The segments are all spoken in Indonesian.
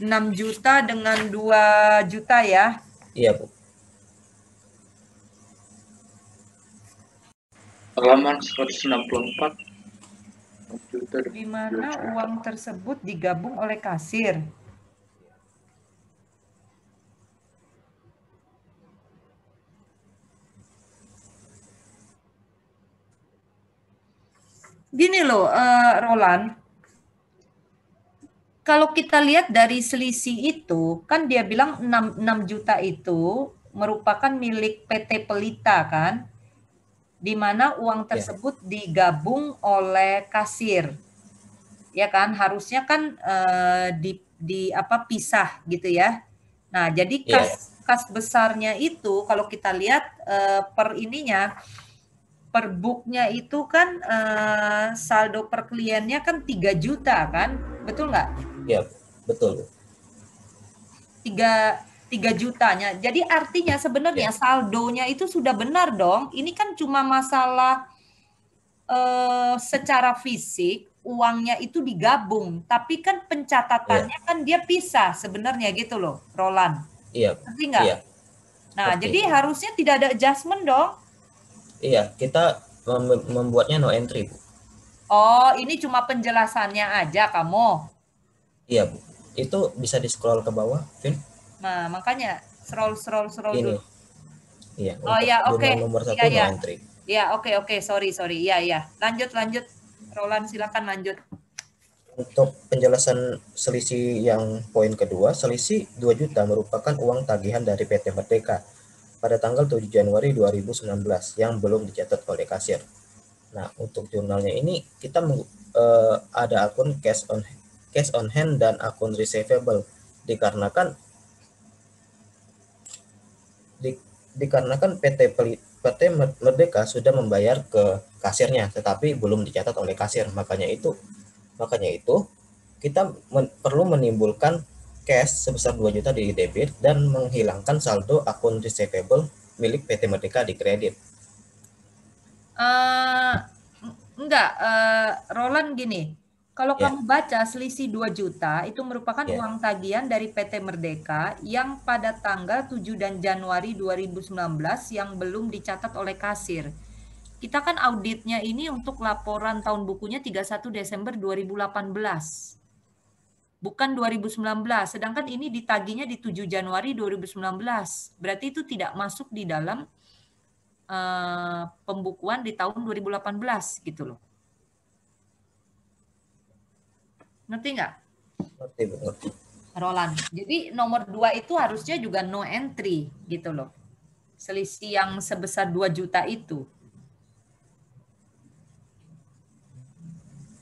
6 juta dengan 2 juta ya. Iya, Bu. Halaman 164. Di mana uang tersebut digabung oleh kasir. Gini loh, Roland. Kalau kita lihat dari selisih itu, kan dia bilang 6 juta itu merupakan milik PT Pelita kan, di mana uang tersebut digabung oleh kasir. Ya kan, harusnya kan di apa pisah gitu ya. Nah, jadi kas besarnya itu kalau kita lihat per ininya per booknya itu kan saldo per kliennya kan 3 juta kan, betul nggak? Iya, betul. 3 jutanya. Jadi artinya sebenarnya saldonya itu sudah benar dong. Ini kan cuma masalah secara fisik uangnya itu digabung, tapi kan pencatatannya kan dia pisah sebenarnya gitu loh, Roland. Iya. Ngerti nggak? Iya. Nah, jadi harusnya tidak ada adjustment dong. Iya, kita membuatnya no entry, Bu. Oh, ini cuma penjelasannya aja kamu. Iya, Bu. Itu bisa di-scroll ke bawah, Vin. Nah, makanya scroll Ini. dulu. Iya, Oh untuk ya, oke. jurnal nomor 1 no entry. Ya, oke. Sorry. Iya. Lanjut. Roland, silakan lanjut. Untuk penjelasan selisih yang poin kedua, selisih 2 juta merupakan uang tagihan dari PT Merdeka pada tanggal 7 Januari 2019 yang belum dicatat oleh kasir. Nah, untuk jurnalnya ini kita ada akun cash on hand dan akun receivable dikarenakan PT Merdeka sudah membayar ke kasirnya tetapi belum dicatat oleh kasir. Makanya itu kita perlu menimbulkan cash sebesar 2 juta di debit dan menghilangkan saldo akun receivable milik PT Merdeka di kredit. Enggak, Roland gini. Kalau kamu baca selisih 2 juta itu merupakan uang tagihan dari PT Merdeka yang pada tanggal 7 dan Januari 2019 yang belum dicatat oleh kasir. Kita kan auditnya ini untuk laporan tahun bukunya 31 Desember 2018. Bukan 2019, sedangkan ini ditagihnya di 7 Januari 2019. Berarti itu tidak masuk di dalam pembukuan di tahun 2018 gitu loh. Ngerti nggak? Ngerti. Roland. Jadi nomor 2 itu harusnya juga no entry gitu loh. Selisih yang sebesar 2 juta itu.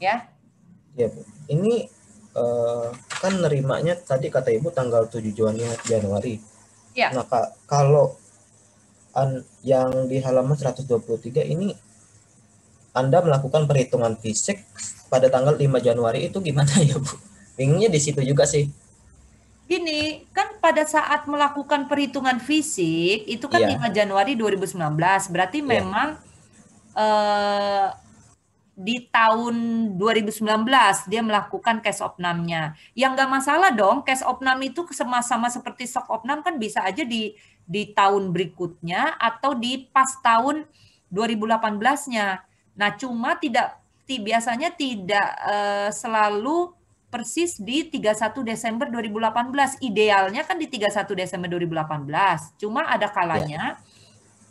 Ya. Ya, Bu. Ini kan nerimanya tadi kata Ibu tanggal 7 Januari. Ya. Nah, kalau yang di halaman 123 ini Anda melakukan perhitungan fisik pada tanggal 5 Januari itu gimana ya, Bu? Bingungnya di situ juga sih. Gini, kan pada saat melakukan perhitungan fisik itu kan 5 Januari 2019, berarti memang di tahun 2019 dia melakukan cash opnamnya. Yang nggak masalah dong, cash opnam itu sama-sama seperti stock opnam kan bisa aja di tahun berikutnya atau di pas tahun 2018-nya. Nah, cuma biasanya tidak selalu persis di 31 Desember 2018. Idealnya kan di 31 Desember 2018. Cuma ada kalanya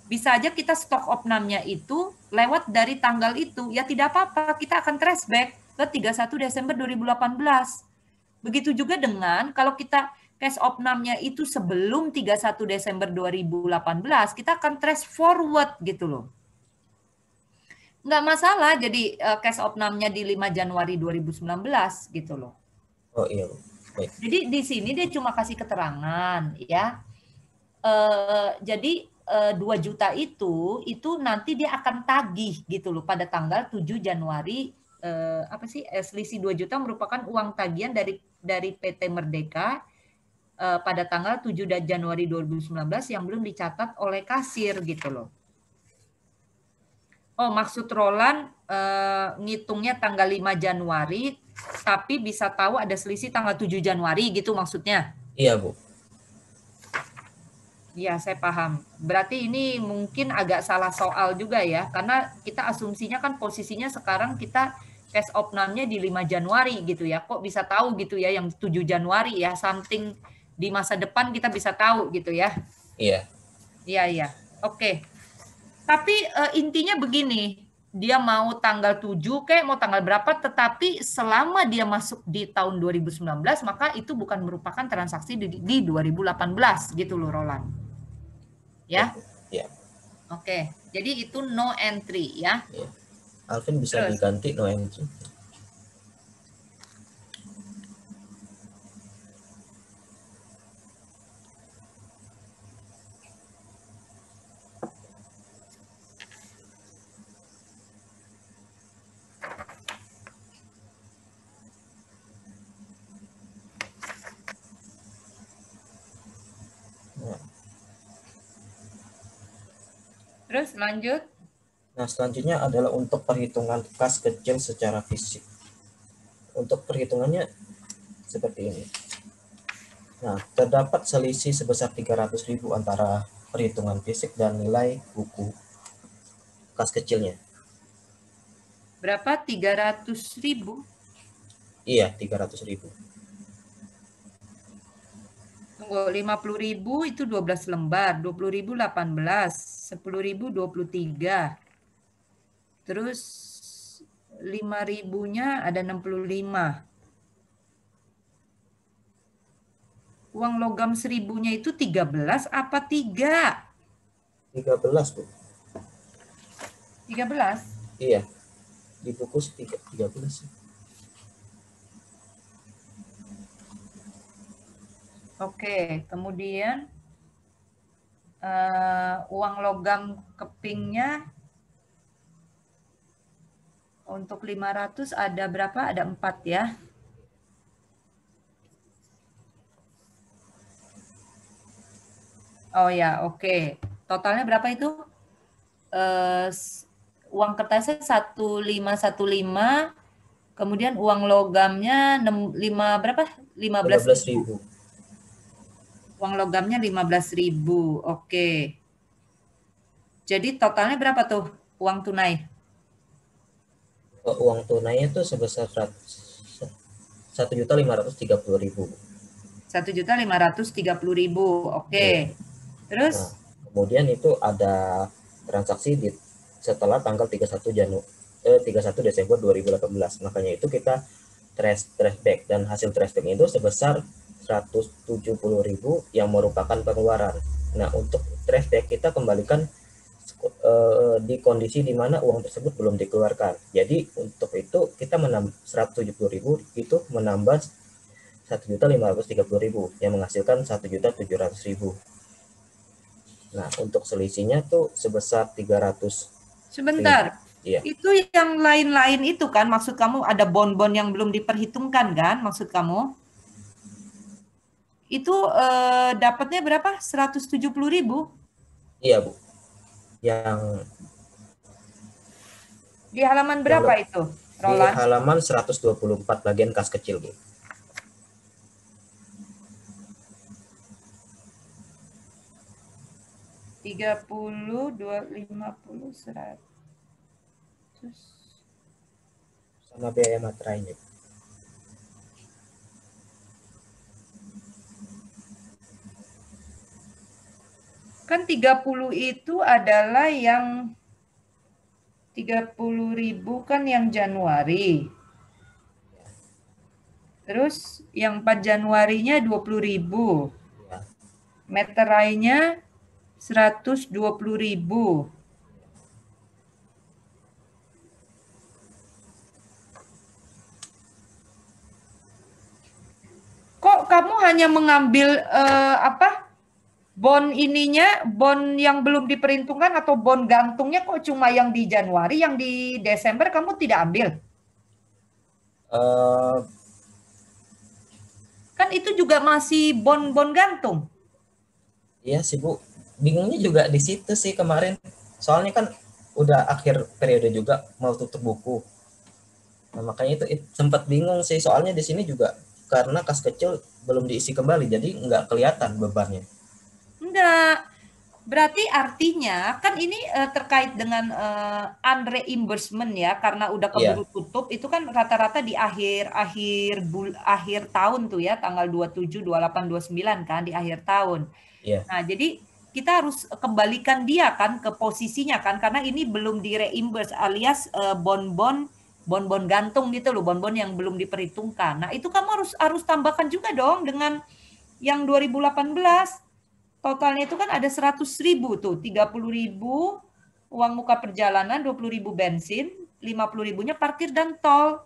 bisa aja kita stok opnamnya itu lewat dari tanggal itu, ya tidak apa-apa, kita akan traceback ke 31 Desember 2018. Begitu juga dengan kalau kita cash opnamnya itu sebelum 31 Desember 2018, kita akan trace forward gitu loh. Nggak masalah jadi cash opnamnya di 5 Januari 2019 gitu loh. Oh iya, baik. Jadi di sini dia cuma kasih keterangan ya. Jadi 2 juta itu nanti dia akan tagih gitu loh pada tanggal 7 Januari selisih 2 juta merupakan uang tagihan dari PT Merdeka pada tanggal 7 Januari 2019 yang belum dicatat oleh kasir gitu loh. Oh, maksud Roland ngitungnya tanggal 5 Januari, tapi bisa tahu ada selisih tanggal 7 Januari gitu maksudnya? Iya, Bu. Iya, saya paham. Berarti ini mungkin agak salah soal juga ya, karena kita asumsinya kan posisinya sekarang kita cash opnamnya di 5 Januari gitu ya. Kok bisa tahu gitu ya yang 7 Januari ya, something di masa depan kita bisa tahu gitu ya. Iya. Iya, iya. Oke. Tapi intinya begini, dia mau tanggal 7 kayak mau tanggal berapa, tetapi selama dia masuk di tahun 2019, maka itu bukan merupakan transaksi di 2018 gitu loh Roland. Ya. Iya. Oke. Jadi itu no entry ya. Iya. Alvin bisa Terus. diganti no entry. Terus lanjut. Nah, selanjutnya adalah untuk perhitungan kas kecil secara fisik. Untuk perhitungannya seperti ini. Nah, terdapat selisih sebesar 300.000 antara perhitungan fisik dan nilai buku kas kecilnya. Berapa? 300.000? Iya, 300.000. Tunggu, 50.000 itu 12 lembar, 20.000 18, 10.000 23. Terus 5.000-nya ada 65. Uang logam 1.000-nya itu 13 apa 3? 13, Bu. 13? Iya. Di buku 13. Oke, kemudian uang logam kepingnya untuk 500 ada berapa? Ada 4 ya. Oh ya, oke. Totalnya berapa itu? Uang kertasnya 1.515, kemudian uang logamnya 5 berapa? 15.000. 15.000. Uang logamnya 15.000. Oke. Jadi totalnya berapa tuh uang tunai? Uang tunainya tuh sebesar 1.530.000. 1.530.000. Oke. Terus? Nah, kemudian itu ada transaksi setelah tanggal 31 Desember 2018. Makanya itu kita trace back, dan hasil trace back itu sebesar 170.000 yang merupakan pengeluaran. Nah, untuk trace back kita kembalikan di kondisi di mana uang tersebut belum dikeluarkan. Jadi untuk itu kita menambah 170.000 itu menambah 1.530.000 yang menghasilkan 1.700.000. Nah, untuk selisihnya tuh sebesar 300. Sebentar. Iya. Itu yang lain-lain itu kan maksud kamu ada bon-bon yang belum diperhitungkan kan maksud kamu? Itu dapatnya berapa? 170.000? Iya, Bu. Yang di halaman berapa itu, Roland? Di halaman 124 bagian kas kecil, Bu. Tiga puluh, 50, 100. Sama biaya materainya. Kan 30 itu adalah yang 30.000 kan yang Januari. Terus yang 4 Januarinya 20.000. Ya. Meterainya 120.000. Kok kamu hanya mengambil bon ininya, bon yang belum diperhitungkan atau bon gantungnya kok cuma yang di Januari, yang di Desember kamu tidak ambil? Kan itu juga masih bon-bon gantung. Iya sih, Bu. Bingungnya juga di situ sih kemarin. Soalnya kan udah akhir periode juga mau tutup buku. Nah, makanya itu sempat bingung sih, soalnya di sini juga karena kas kecil belum diisi kembali, jadi nggak kelihatan bebannya. Enggak. Berarti artinya kan ini terkait dengan unreimbursement ya, karena udah Iya, keburu tutup itu kan rata-rata di akhir tahun tuh ya, tanggal 27, 28, 29 kan di akhir tahun. iya. Nah, jadi kita harus kembalikan dia kan ke posisinya kan, karena ini belum di-reimburse alias bon-bon gantung gitu loh, bon-bon yang belum diperhitungkan. Nah, itu kamu harus tambahkan juga dong dengan yang 2018. Totalnya itu kan ada 100.000 tuh, 30.000 uang muka perjalanan, 20.000 bensin, 50.000-nya parkir dan tol.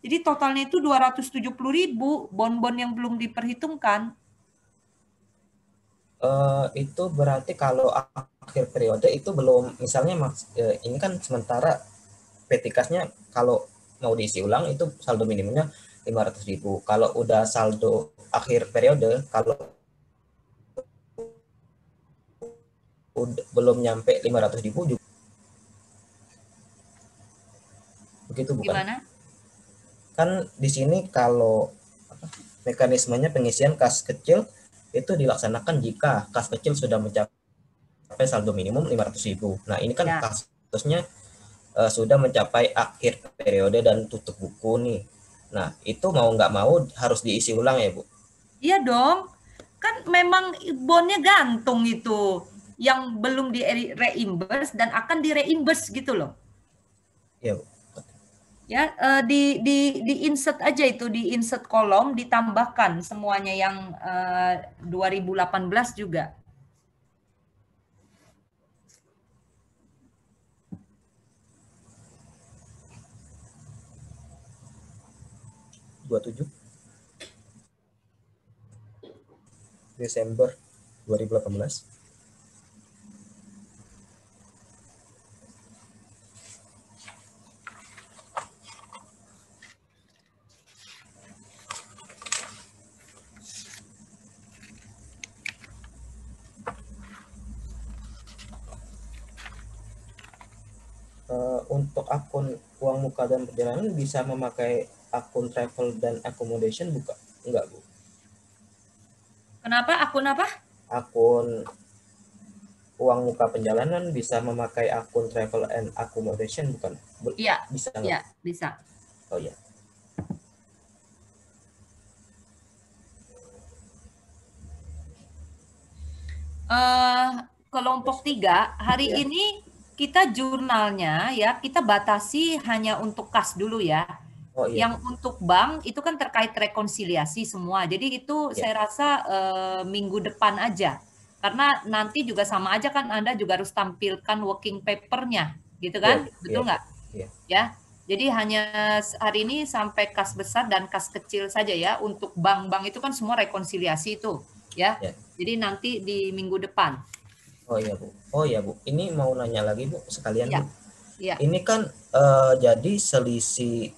Jadi totalnya itu 270.000 bon-bon yang belum diperhitungkan. Itu berarti kalau akhir periode itu belum, misalnya ini kan sementara PT Kasnya kalau mau diisi ulang itu saldo minimumnya 500.000. Kalau udah saldo akhir periode, kalau belum nyampe 500.000 juga begitu bukan? Gimana? Kan di sini kalau mekanismenya pengisian kas kecil itu dilaksanakan jika kas kecil sudah mencapai saldo minimum 500.000. Nah, ini kan Ya. kasusnya sudah mencapai akhir periode dan tutup buku nih. Nah, itu mau nggak mau harus diisi ulang ya, Bu? Iya dong. Kan memang bonnya gantung itu. Yang belum di-reimburse dan akan di-reimburse gitu loh. Iya, Bu. Ya, di insert aja itu, di insert kolom ditambahkan semuanya yang 2018 juga. 27 Desember 2018. Untuk akun uang muka dan perjalanan bisa memakai akun travel dan accommodation bukan? Enggak, Bu. Kenapa? Akun apa? Akun uang muka perjalanan bisa memakai akun travel and accommodation bukan? Iya, Bisa nggak? iya, bisa. Oh iya. Kelompok 3 hari Iya. ini kita jurnalnya ya, kita batasi hanya untuk kas dulu ya. Oh iya, Yang untuk bank itu kan terkait rekonsiliasi semua. Jadi itu iya, saya rasa minggu depan aja. Karena nanti juga sama aja kan Anda juga harus tampilkan working paper-nya, gitu iya, kan? iya, Betul nggak? iya, Ya. Jadi hanya hari ini sampai kas besar dan kas kecil saja ya. Untuk bank-bank itu kan semua rekonsiliasi itu, ya. iya. Jadi nanti di minggu depan. Oh iya, Bu. Oh iya, Bu. Ini mau nanya lagi, Bu, sekalian, Iya, Bu. iya, Ini kan jadi selisih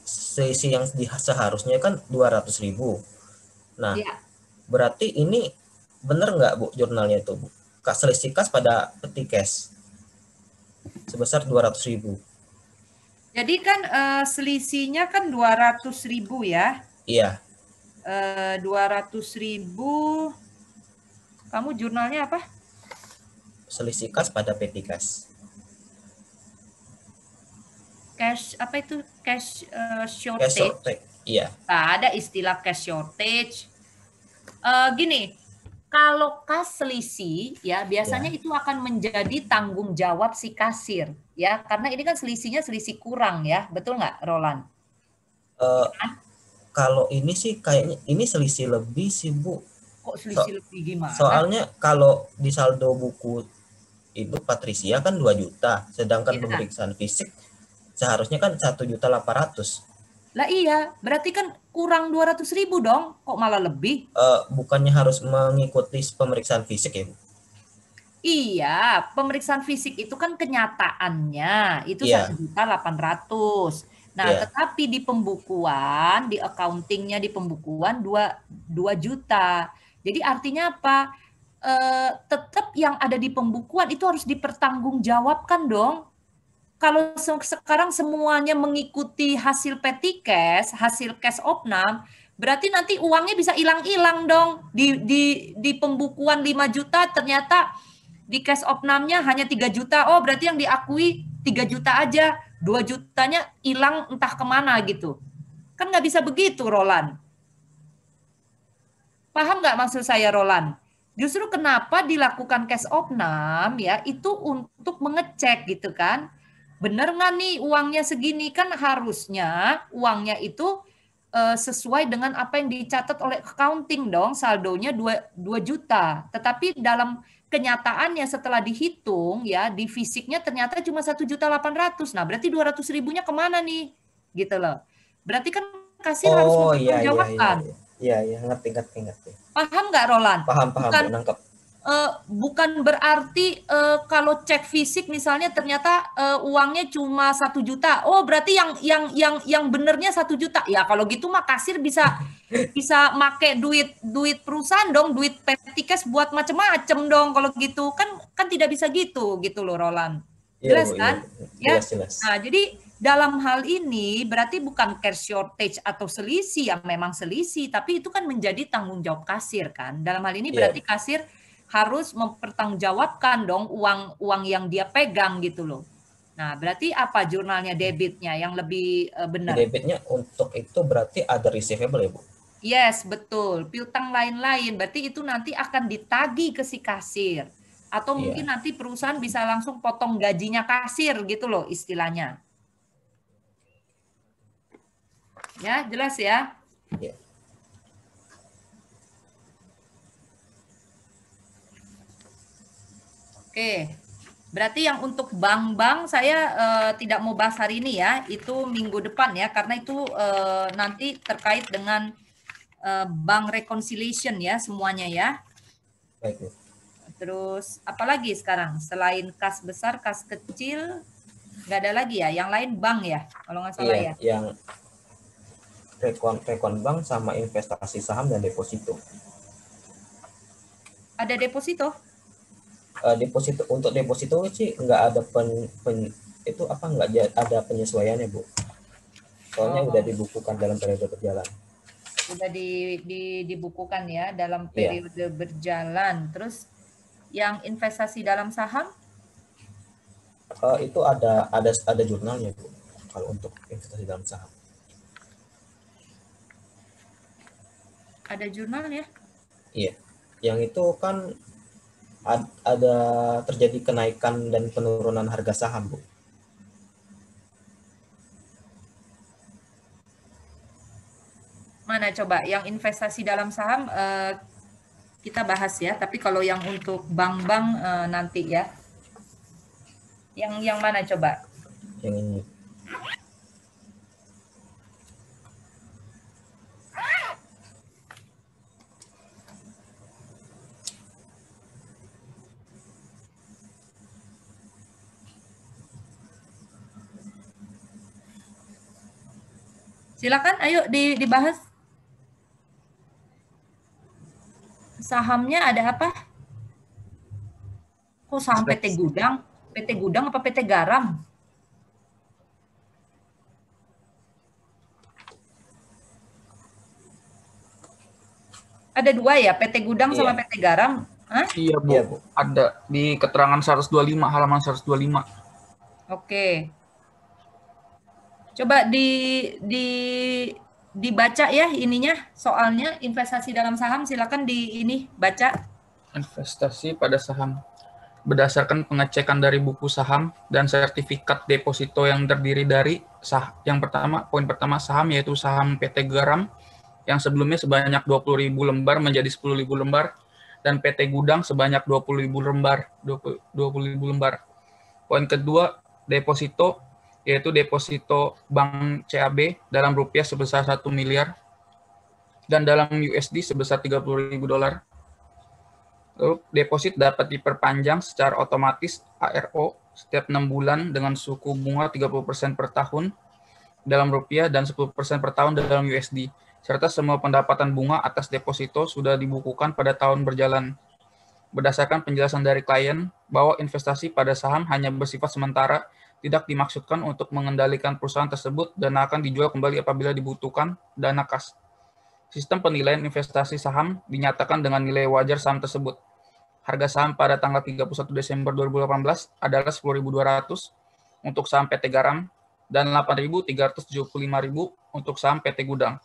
yang seharusnya kan 200.000. Nah, iya. berarti ini bener nggak, Bu, jurnalnya itu, Bu? Selisih kas pada peti cash sebesar 200.000. Jadi kan selisihnya kan 200.000 ya. Iya, 200.000. Kamu jurnalnya apa? selisih kas pada peti cash. Cash apa itu? Cash Cash shortage. shortage. Iya, Nah, ada istilah cash shortage. Gini, kalau kas selisih ya biasanya iya. itu akan menjadi tanggung jawab si kasir ya, karena ini kan selisihnya selisih kurang ya, betul nggak, Roland? Eh, Iya kan? Kalau ini sih kayaknya ini selisih lebih sih, Bu. Kok So- selisih lebih gimana? Soalnya kalau di saldo buku Ibu Patricia kan 2 juta, sedangkan Ya. pemeriksaan fisik seharusnya kan 1.800.000. Lah iya, berarti kan kurang 200.000 dong, kok malah lebih? Bukannya harus mengikuti pemeriksaan fisik ya, Bu? Iya, pemeriksaan fisik itu kan kenyataannya itu Iya, 1.800.000. Nah, iya. tetapi di pembukuan, di accountingnya di pembukuan 2 juta. Jadi artinya apa? Tetap yang ada di pembukuan itu harus dipertanggungjawabkan dong. kalau sekarang semuanya mengikuti hasil petty cash, hasil cash opnam, berarti nanti uangnya bisa hilang-hilang dong. Di pembukuan 5 juta ternyata di cash opnamnya hanya 3 juta. Oh, berarti yang diakui 3 juta aja. 2 jutanya hilang entah kemana gitu. Kan nggak bisa begitu, Roland. Paham nggak maksud saya, Roland? Justru kenapa dilakukan cash opnam ya, itu untuk mengecek gitu kan. Benar nggak nih uangnya segini? Kan harusnya uangnya itu sesuai dengan apa yang dicatat oleh accounting dong, saldonya 2 juta. Tetapi dalam kenyataannya setelah dihitung ya, di fisiknya ternyata cuma 1.800.000. Nah, berarti 200.000-nya kemana nih? Gitu loh. Berarti kan kasir harus Oh iya iya iya mempertanggungjawabkan. iya. Iya iya, ngerti ngerti ngerti. Paham nggak, Roland? Paham paham Bukan Bu, nangkep. bukan berarti kalau cek fisik misalnya ternyata uangnya cuma 1 juta. Oh, berarti yang benernya 1 juta. Ya kalau gitu mah kasir bisa make duit perusahaan dong, duit petty cash buat macem-macem dong. Kalau gitu kan tidak bisa gitu loh, Roland. Iya Jelas Bu, iya kan? Bu. Ya. Jelas jelas. Nah, jadi dalam hal ini berarti bukan cash shortage atau selisih, ya memang selisih, tapi itu kan menjadi tanggung jawab kasir kan. Dalam hal ini Iya. berarti kasir harus mempertanggungjawabkan dong uang yang dia pegang gitu loh. Nah, berarti apa jurnalnya debitnya yang lebih Di benar? debitnya untuk itu berarti ada receivable ya Bu? Yes, betul. Piutang lain-lain, berarti itu nanti akan ditagih ke si kasir. Atau mungkin Iya. nanti perusahaan bisa langsung potong gajinya kasir gitu loh istilahnya. Ya, jelas ya? Iya. Oke. Berarti yang untuk bank-bank saya tidak mau bahas hari ini ya, itu minggu depan ya, karena itu nanti terkait dengan bank reconciliation ya semuanya ya. Baik Bu. Terus apalagi sekarang selain kas besar, kas kecil, nggak ada lagi ya? Yang lain bank ya, kalau nggak salah Iya, ya. yang rekon bank sama investasi saham dan deposito. Ada deposito? Deposito untuk deposito sih nggak ada itu apa nggak ada penyesuaiannya Bu. Soalnya udah dibukukan dalam periode berjalan. Udah dibukukan ya dalam Iya. periode berjalan. Terus yang investasi dalam saham? Itu ada jurnalnya Bu. Kalau untuk investasi dalam saham. Ada jurnal ya? Iya. Yang itu kan ada terjadi kenaikan dan penurunan harga saham Bu. Mana coba yang investasi dalam saham kita bahas ya, tapi kalau yang untuk bank-bank nanti ya. Yang mana coba? Yang ini. Silakan, ayo dibahas. Sahamnya ada apa? Kok saham PT Gudang? PT Gudang apa PT Garam? Ada dua ya, PT Gudang sama PT Garam? Hah? Iya, Bu. Iya, Bu. Ada di keterangan 125, halaman 125. Oke. Coba dibaca ya ininya, soalnya investasi dalam saham, silakan baca. Investasi pada saham. Berdasarkan pengecekan dari buku saham dan sertifikat deposito yang terdiri dari poin pertama saham yaitu saham PT Garam yang sebelumnya sebanyak 20.000 lembar menjadi 10.000 lembar dan PT Gudang sebanyak 20.000 lembar. Poin kedua, deposito yaitu deposito Bank CAB dalam rupiah sebesar 1 miliar dan dalam USD sebesar 30.000 dolar. Lalu deposit dapat diperpanjang secara otomatis ARO setiap 6 bulan dengan suku bunga 30% per tahun dalam rupiah dan 10% per tahun dalam USD, serta semua pendapatan bunga atas deposito sudah dibukukan pada tahun berjalan. Berdasarkan penjelasan dari klien bahwa investasi pada saham hanya bersifat sementara tidak dimaksudkan untuk mengendalikan perusahaan tersebut dan akan dijual kembali apabila dibutuhkan dana kas. Sistem penilaian investasi saham dinyatakan dengan nilai wajar saham tersebut. Harga saham pada tanggal 31 Desember 2018 adalah 10.200 untuk saham PT Garam dan 8.375.000 untuk saham PT Gudang.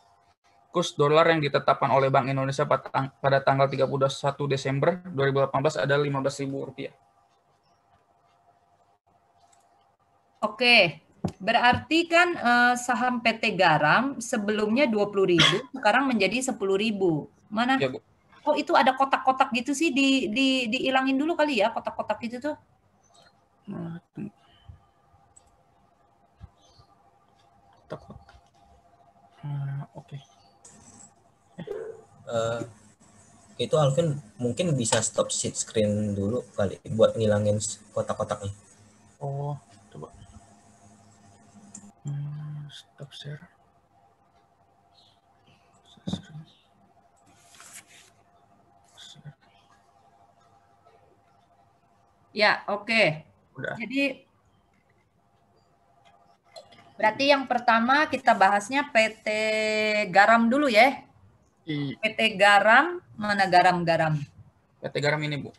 Kurs dolar yang ditetapkan oleh Bank Indonesia pada tanggal 31 Desember 2018 adalah Rp15.000. Oke, berarti kan saham PT Garam sebelumnya 20.000, sekarang menjadi 10.000. Mana? Ya, Bu. Oh, itu ada kotak-kotak gitu sih, diilangin dulu kali ya, kotak-kotak gitu tuh. Oke. Itu Alvin mungkin bisa stop screen dulu kali buat ngilangin kotak-kotaknya. Oh, coba. Stop share. Ya, oke. Udah. Jadi berarti yang pertama kita bahasnya PT Garam dulu ya. PT Garam, mana garam-garam? PT Garam ini, Bu.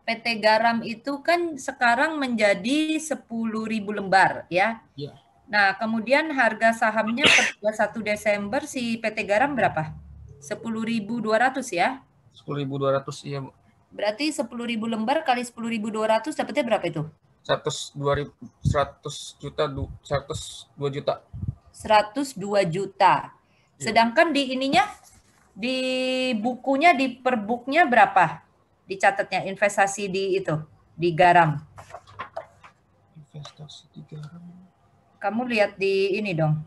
PT Garam itu kan sekarang menjadi 10.000 lembar ya. Iya. Nah, kemudian harga sahamnya per 21 Desember si PT Garam berapa? 10.200 ya. 10.200, iya, Bu. Berarti 10.000 lembar kali 10.200 dapatnya berapa itu? 102 juta. 102 juta. Sedangkan di ininya, di bukunya, di perbuknya berapa? Dicatatnya investasi di itu, di Garam. Investasi di Garam. Kamu lihat di ini dong.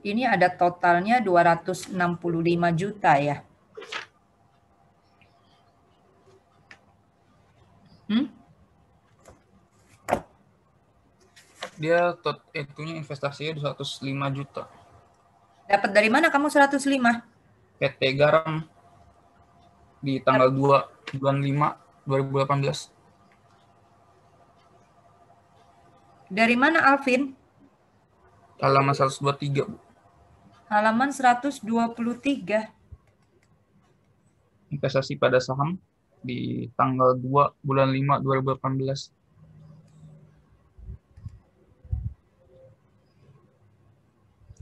Ini ada totalnya 265 juta ya. Dia itunya investasinya 205 juta. Dapat dari mana kamu 105? PT Garam di tanggal 2 bulan 5 2018. Dari mana, Alvin? Halaman 123, Bu. Halaman 123. Investasi pada saham di tanggal 2 bulan 5 2018.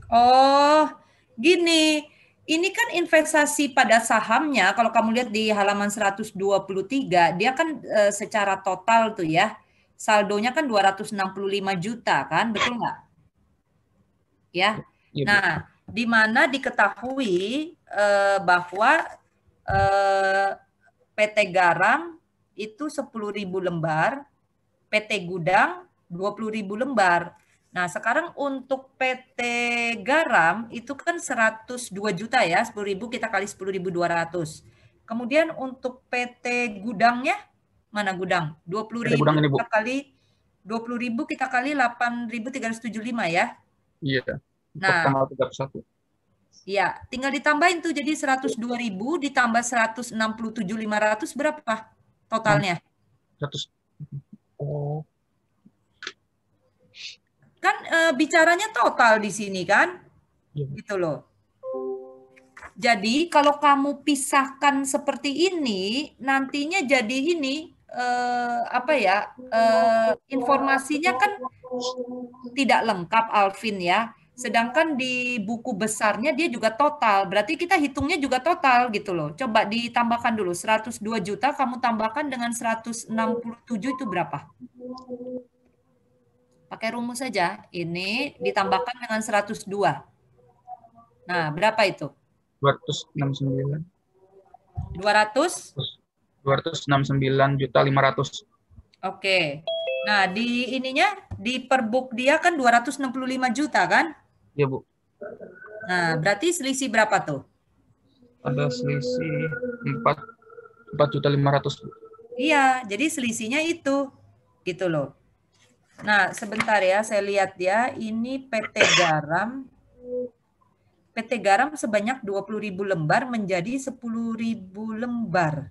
Oh, gini. Ini kan investasi pada sahamnya, kalau kamu lihat di halaman 123, dia kan secara total tuh ya, saldonya kan 265 juta kan, betul nggak? Ya. Iya, Bu. Nah, di mana diketahui bahwa PT Garam itu 10.000 lembar, PT Gudang 20.000 lembar. Nah, sekarang untuk PT Garam itu kan 102 juta ya, 10.000 kita kali 10.200. Kemudian untuk PT Gudangnya, mana Gudang? 20.000 kita kali 20.000 kita kali 8.375 ya. Iya. Nah, tanggal 31. Iya, tinggal ditambahin tuh jadi 102.000 ditambah 167.500 berapa totalnya? 100. Oh. Kan bicaranya total di sini kan? Iya. Gitu loh. Jadi kalau kamu pisahkan seperti ini, nantinya jadi ini informasinya kan tidak lengkap, Alvin ya. Sedangkan di buku besarnya dia juga total. Berarti kita hitungnya juga total gitu loh. Coba ditambahkan dulu. 102 juta kamu tambahkan dengan 167 itu berapa? Pakai rumus saja. Ini ditambahkan dengan 102. Nah, berapa itu? 269. 269 juta 500. Oke. Nah, di ininya di perbuk dia kan 265 juta kan? Iya, Bu. Nah, berarti selisih berapa tuh? Ada selisih 4.500.000, Bu. Iya, jadi selisihnya itu. Gitu loh. Nah, sebentar ya, saya lihat ya. Ini PT Garam. PT Garam sebanyak 20.000 lembar menjadi 10.000 lembar.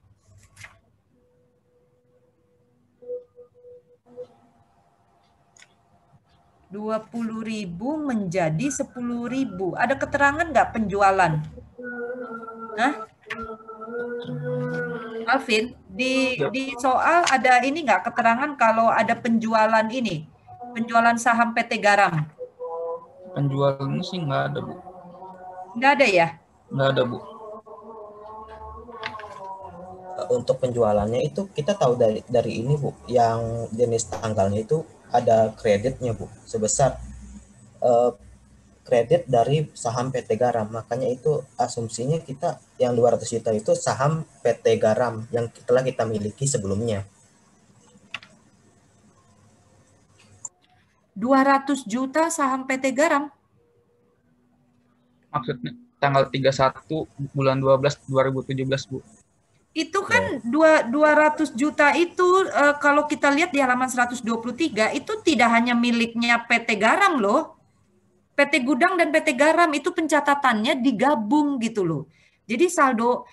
20.000 menjadi 10.000. Ada keterangan nggak penjualan? Hah? Alvin, di soal ada ini nggak keterangan kalau ada penjualan ini, penjualan saham PT Garam? Penjualannya sih nggak ada, Bu. Nggak ada ya? Nggak ada, Bu. Untuk penjualannya itu kita tahu dari ini, Bu, yang jenis tanggalnya itu ada kreditnya, Bu, sebesar kredit dari saham PT Garam. Makanya itu asumsinya kita yang 200 juta itu saham PT Garam yang telah kita miliki sebelumnya. 200 juta saham PT Garam? Maksudnya tanggal 31 bulan 12 2017, Bu. Itu kan 200 juta itu kalau kita lihat di halaman 123 itu tidak hanya miliknya PT Garam loh. PT Gudang dan PT Garam itu pencatatannya digabung gitu loh. Jadi saldo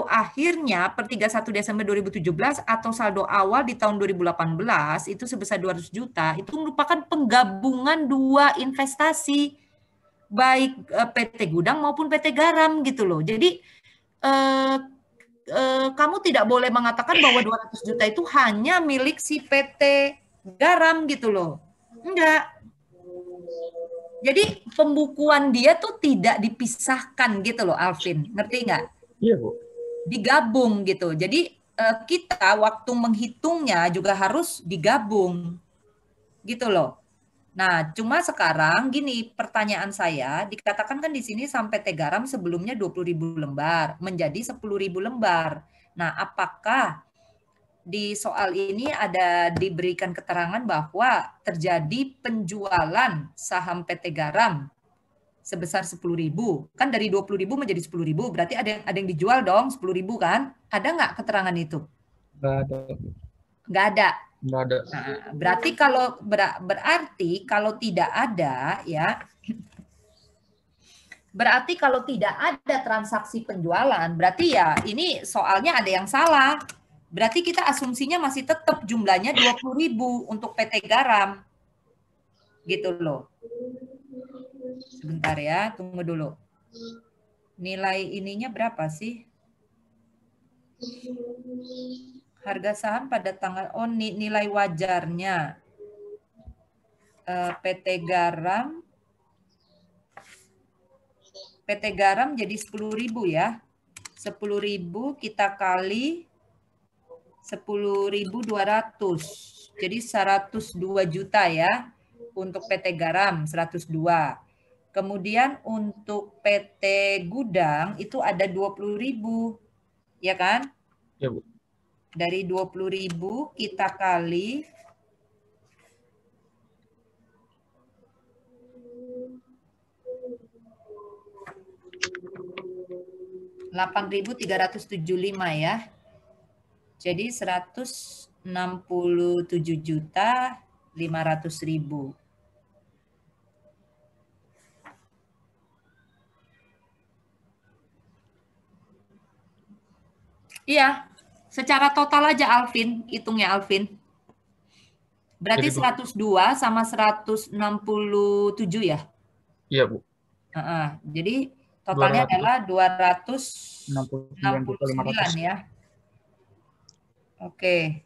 akhirnya per 31 Desember 2017 atau saldo awal di tahun 2018 itu sebesar 200 juta itu merupakan penggabungan dua investasi baik PT Gudang maupun PT Garam gitu loh. Jadi kamu tidak boleh mengatakan bahwa 200 juta itu hanya milik si PT Garam gitu loh. Enggak. Jadi pembukuan dia tuh tidak dipisahkan gitu loh, Alvin. Ngerti nggak? Iya, Bu. Digabung gitu. Jadi kita waktu menghitungnya juga harus digabung. Gitu loh. Nah, cuma sekarang gini pertanyaan saya, dikatakan kan di sini sampai PT Garam sebelumnya 20.000 lembar, menjadi 10.000 lembar. Nah, apakah di soal ini ada diberikan keterangan bahwa terjadi penjualan saham PT Garam sebesar 10.000? Kan dari 20.000 menjadi 10.000, berarti ada yang dijual dong 10.000 kan? Ada nggak keterangan itu? Nggak ada. Nggak ada. Nggak ada. Nah, berarti kalau tidak ada ya, berarti kalau tidak ada transaksi penjualan, berarti ya ini soalnya ada yang salah. Berarti kita asumsinya masih tetap jumlahnya 20.000 untuk PT Garam. Gitu loh. Sebentar ya, tunggu dulu. Nilai ininya berapa sih? Harga saham pada tanggal, nilai wajarnya PT Garam jadi 10.000 ya. 10.000 kita kali 10.200. Jadi 102 juta ya untuk PT Garam 102. Kemudian untuk PT Gudang itu ada 20.000. Ya kan? Ya, Bu. Dari 20.000 kita kali 8.375 ya. Jadi 167.500.000. Iya, secara total aja Alvin, hitungnya Alvin. Berarti 102 sama 167 ya? Iya, Bu. Jadi totalnya adalah 269 ya. Oke.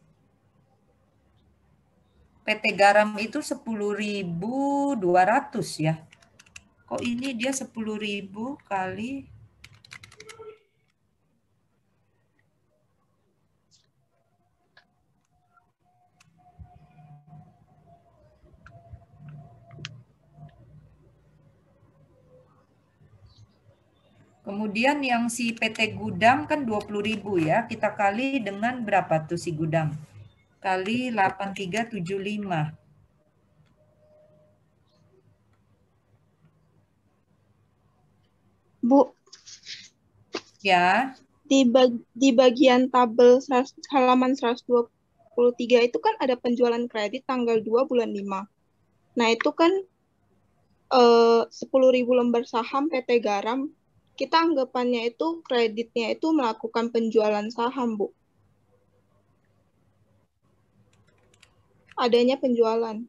PT Garam itu 10.200 ya. Kok ini dia 10.000 kali kemudian yang si PT Gudang kan 20.000 ya. Kita kali dengan berapa tuh si Gudang? Kali 8.375. Bu. Ya. Di bagian tabel halaman 123 itu kan ada penjualan kredit tanggal 2 bulan 5. Nah, itu kan 10.000 lembar saham PT Garam. Kita anggapannya itu kreditnya itu melakukan penjualan saham, Bu. Adanya penjualan.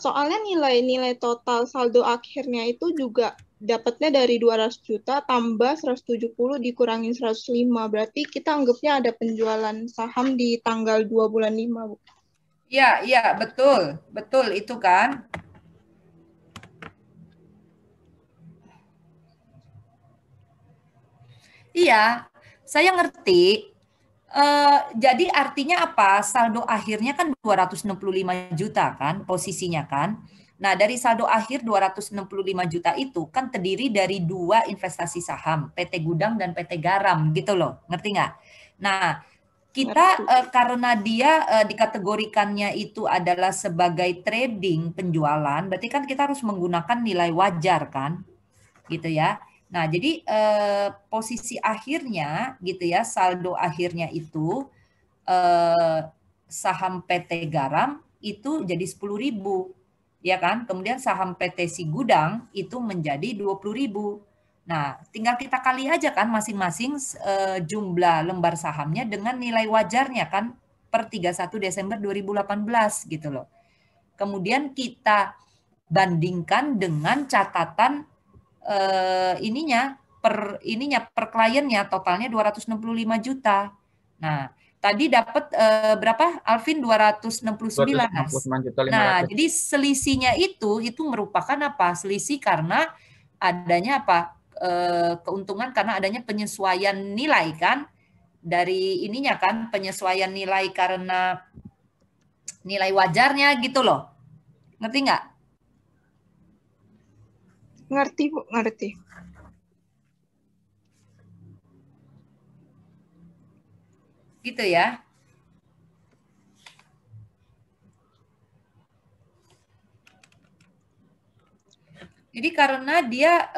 Soalnya nilai-nilai total saldo akhirnya itu juga dapatnya dari 200 juta tambah 170 dikurangin 105. Berarti kita anggapnya ada penjualan saham di tanggal 2 bulan 5, Bu. Iya, iya, betul. Betul itu kan. Iya, saya ngerti. Jadi artinya apa? Saldo akhirnya kan 265 juta kan posisinya kan. Nah, dari saldo akhir 265 juta itu kan terdiri dari 2 investasi saham, PT Gudang dan PT Garam gitu loh. Ngerti nggak? Nah, kita karena dia dikategorikannya itu adalah sebagai trading penjualan, berarti kan kita harus menggunakan nilai wajar kan? Gitu ya. Nah, jadi posisi akhirnya gitu ya, saldo akhirnya itu saham PT Garam itu jadi 10.000, ya kan? Kemudian saham PT Si Gudang itu menjadi 20.000. Nah, tinggal kita kali aja kan masing-masing jumlah lembar sahamnya dengan nilai wajarnya kan per 31 Desember 2018 gitu loh. Kemudian kita bandingkan dengan catatan ininya per kliennya totalnya 265 juta. Nah, tadi dapat berapa? Alvin 269. 269 juta 500. Nah, jadi selisihnya itu merupakan apa? Selisih karena adanya apa? Keuntungan karena adanya penyesuaian nilai kan dari ininya kan penyesuaian nilai karena nilai wajarnya gitu loh. Ngerti nggak? Ngerti, Bu, ngerti. Gitu ya. Jadi karena dia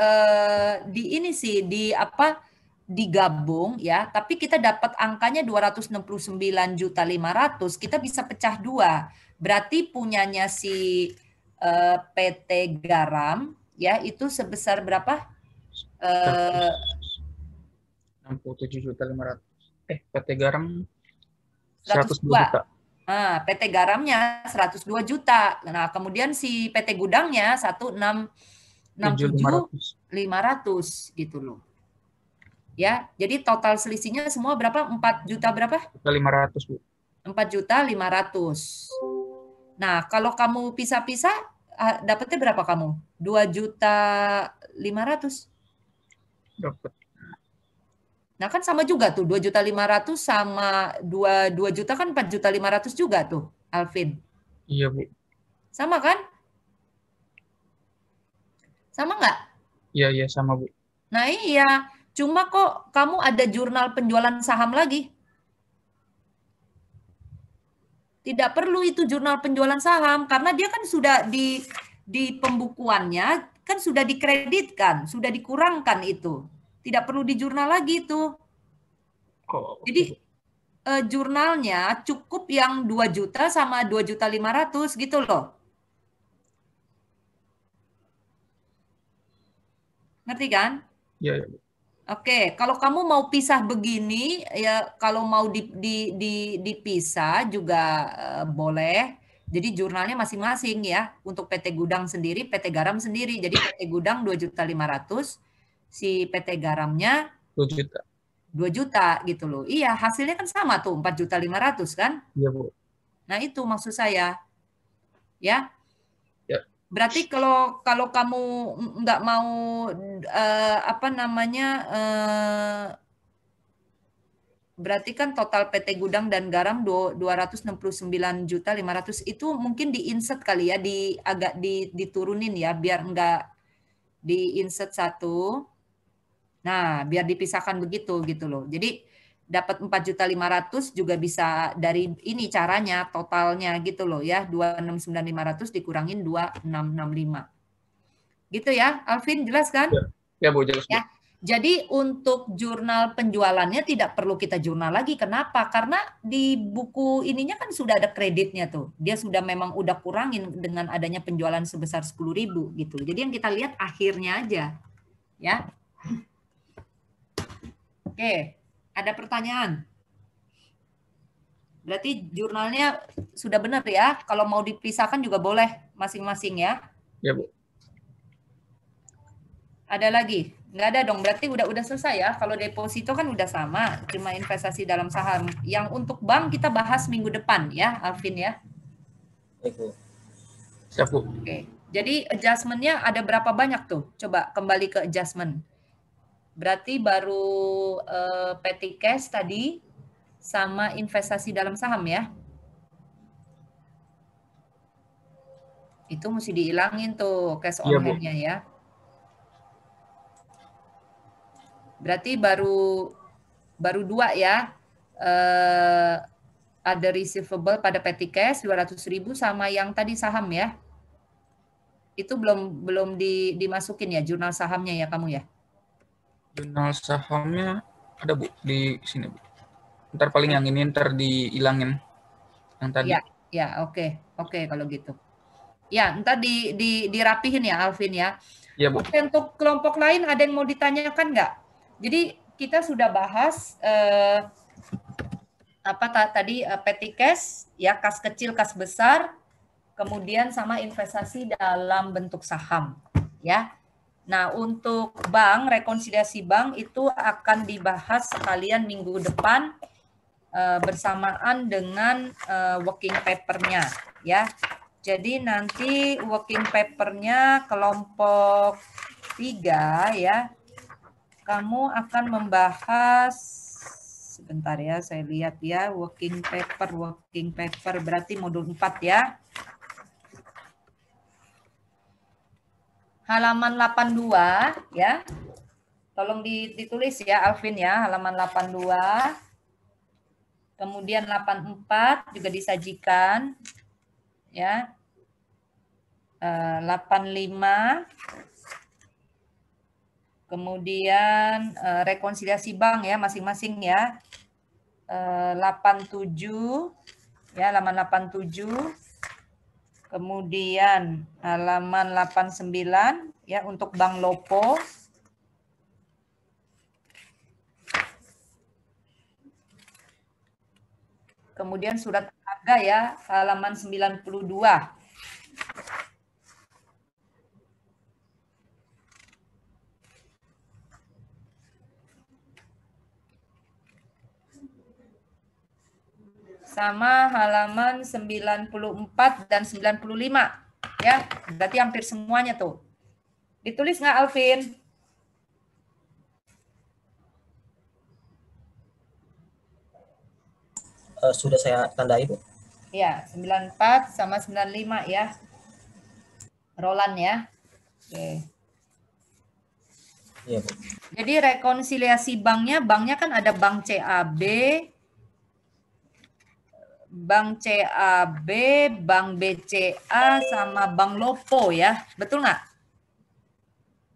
di ini sih di apa digabung ya, tapi kita dapat angkanya 269.500.000, kita bisa pecah dua. Berarti punyanya si PT Garam ya itu sebesar berapa? 67.500. PT Garam 102 102 juta. Nah, PT Garamnya 102 juta. Nah, kemudian si PT Gudangnya 167.500 gitu loh. Ya, jadi total selisihnya semua berapa? 4 juta berapa? 500, Bu. 4.500.000. Nah, kalau kamu pisah-pisah dapatnya berapa kamu? 2.500.000. Dapat. Nah, kan sama juga tuh 2.500.000 sama 2 juta kan 4.500.000 juga tuh, Alvin. Iya, Bu. Sama kan? Sama nggak? Iya, sama, Bu. Nah, iya. Cuma kok kamu ada jurnal penjualan saham lagi? Tidak perlu itu jurnal penjualan saham karena dia kan sudah di pembukuannya kan sudah dikreditkan, sudah dikurangkan itu. Tidak perlu di jurnal lagi itu. Jadi jurnalnya cukup yang 2 juta sama 2.500.000 gitu loh. Ngerti kan? Iya. Oke, kalau kamu mau pisah begini, ya kalau mau dipisah juga boleh. Jadi jurnalnya masing-masing ya. Untuk PT Gudang sendiri, PT Garam sendiri. Jadi PT Gudang 2.500.000, si PT Garamnya 2 juta. 2 juta gitu loh. Iya, hasilnya kan sama tuh, 4.500.000 kan? Iya, Bu. Nah, itu maksud saya. Ya. Ya. Berarti kalau kamu nggak mau apa namanya berarti kan total PT Gudang dan Garam 269.500.000 itu mungkin di-insert kali ya, agak diturunin ya biar enggak di-insert satu. Nah, biar dipisahkan begitu gitu loh. Jadi dapat 4.500.000 juga bisa dari ini caranya totalnya gitu loh ya, 269.500 dikurangin 2.665. Gitu ya, Alvin, jelas kan? Ya, Bu, jelas. Ya. Jadi untuk jurnal penjualannya tidak perlu kita jurnal lagi. Kenapa? Karena di buku ininya kan sudah ada kreditnya tuh. Dia sudah memang udah kurangin dengan adanya penjualan sebesar 10.000 gitu. Jadi yang kita lihat akhirnya aja. Ya. Oke, ada pertanyaan? Berarti jurnalnya sudah benar ya. Kalau mau dipisahkan juga boleh. masing-masing ya. Ya, Bu. Ada lagi? Nggak ada dong, berarti udah selesai ya. Kalau deposito kan udah sama, cuma investasi dalam saham. Yang untuk bank kita bahas minggu depan ya, Alvin ya. Baik, Bu. Siap, Bu. Oke, jadi adjustment-nya ada berapa banyak tuh? Coba kembali ke adjustment. Berarti baru petty cash tadi sama investasi dalam saham ya. Itu mesti dihilangin tuh cash on Iya, Bu. hand-nya ya. Berarti baru 2 ya. Ada receivable pada petty cash 200.000 sama yang tadi saham ya. Itu belum dimasukin ya jurnal sahamnya ya kamu ya. Jurnal sahamnya ada, Bu, di sini, Bu. Ntar paling yang ini ntar dihilangin yang tadi. Ya, oke kalau gitu. Ya, ntar dirapihin ya Alvin ya. Iya, Bu. Oke, untuk kelompok lain ada yang mau ditanyakan nggak? Jadi kita sudah bahas tadi petty cash ya, kas kecil, kas besar, kemudian sama investasi dalam bentuk saham ya. Nah, untuk bank, rekonsiliasi bank itu akan dibahas sekalian minggu depan bersamaan dengan working paper-nya ya. Jadi nanti working paper-nya kelompok 3 ya. Kamu akan membahas, sebentar ya, saya lihat ya, working paper berarti modul 4 ya. Halaman 82 ya. Tolong ditulis ya Alvin ya, halaman 82. Kemudian 84 juga disajikan ya. 85. Kemudian rekonsiliasi bank ya masing-masing ya. 87 ya, halaman 87. Kemudian halaman 89 ya untuk Bank Lopo. Kemudian surat harga ya, halaman 92. Sama halaman 94 dan 95 ya, berarti hampir semuanya tuh. Ditulis nggak Alvin? Sudah saya tandai, Bu. Ya, 94 sama 95 ya. Roland ya. Oke. Iya, Bu. Jadi rekonsiliasi banknya kan ada Bank CAB, Bank CAB, Bank BCA, sama Bank Lopo ya. Betul nggak?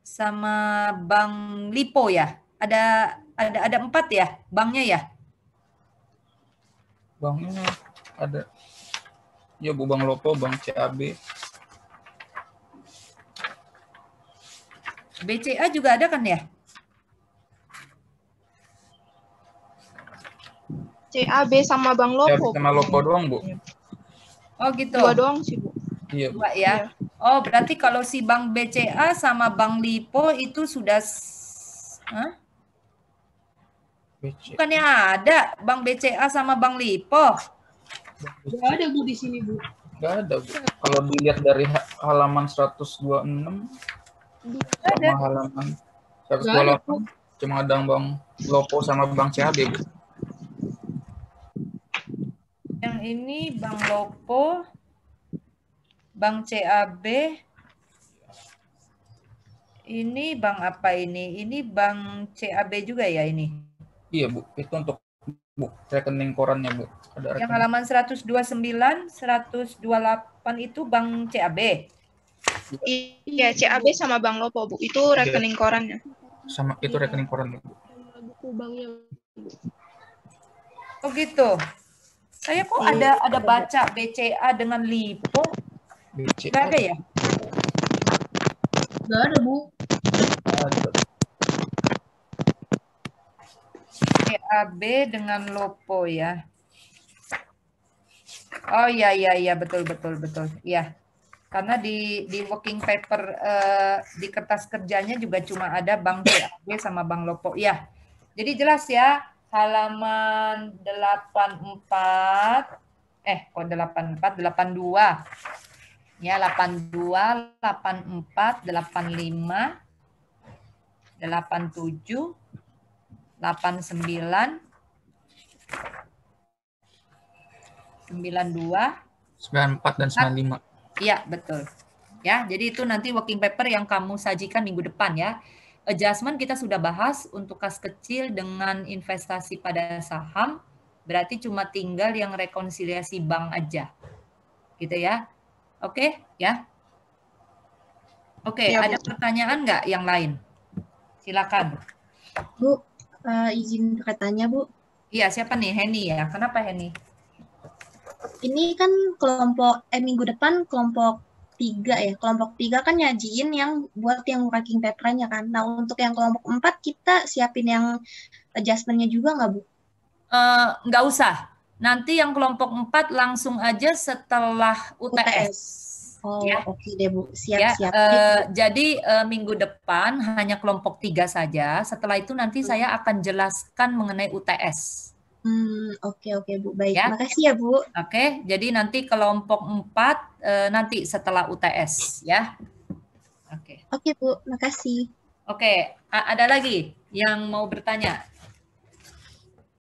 Sama Bank Lipo ya. Ada 4 ya banknya ya? Banknya ada. Ya, Bu, Bank Lopo, Bank CAB. BCA juga ada kan ya? CAB sama Bank Lopo. CAB sama Lopo doang, Bu. Oh gitu. 2 doang sih, Bu. Iya, Bu. 2 ya. Oh, berarti kalau si Bank BCA sama Bank Lipo itu sudah bukannya ada Bank BCA sama Bank Lipo? Nggak ada, Bu, di sini, Bu. Nggak ada, Bu. Kalau dilihat dari halaman 126 sama halaman 128 cuma ada Bank Lopo sama Bank CAB, Bu. Yang ini Bank Lopo, Bank CAB, ini bank apa ini? Ini Bank CAB juga ya ini? Iya, Bu. Itu untuk, Bu, rekening korannya, Bu. Ada Yang rekening. halaman 129, 128 itu Bank CAB. Iya, CAB sama Bank Lopo, Bu. Itu rekening korannya. Sama itu rekening korannya, Bu. Buku banknya. Oh gitu. Saya kok ada baca BCA dengan Lipo? BCA. Nggak ada ya? Nggak ada, Bu. Ada. CAB dengan Lopo ya. Oh iya betul. Iya. Karena di working paper di kertas kerjanya juga cuma ada Bank CAB sama Bank Lopo. Ya, jadi jelas ya, halaman 84, kok 84, 82. Ya, 82, 84, 85, 87, 89, 92, 94 dan 95. Iya, betul. Ya, jadi itu nanti working paper yang kamu sajikan minggu depan ya. Adjustment kita sudah bahas untuk kas kecil dengan investasi pada saham, berarti cuma tinggal yang rekonsiliasi bank aja. Gitu ya. Oke, ya. Oke, Ya, ada Bu. pertanyaan nggak yang lain? Silakan. Bu, izin bertanya, Bu. Iya, siapa nih? Heni ya. Kenapa Heni? Ini kan minggu depan kelompok 3 ya. Kelompok 3 kan nyajiin yang buat yang working paper-nya kan. Nah, untuk yang kelompok 4 kita siapin yang adjustment-nya juga nggak, Bu? Nggak usah. Nanti yang kelompok 4 langsung aja setelah UTS. Oh, Ya. oke deh, Bu. Ya, Siap-siap. jadi minggu depan hanya kelompok 3 saja. Setelah itu nanti saya akan jelaskan mengenai UTS. Oke, Bu. Baik. Ya. Makasih ya, Bu. Oke, jadi nanti kelompok 4 nanti setelah UTS ya. Oke, Bu. Makasih. Oke, ada lagi yang mau bertanya?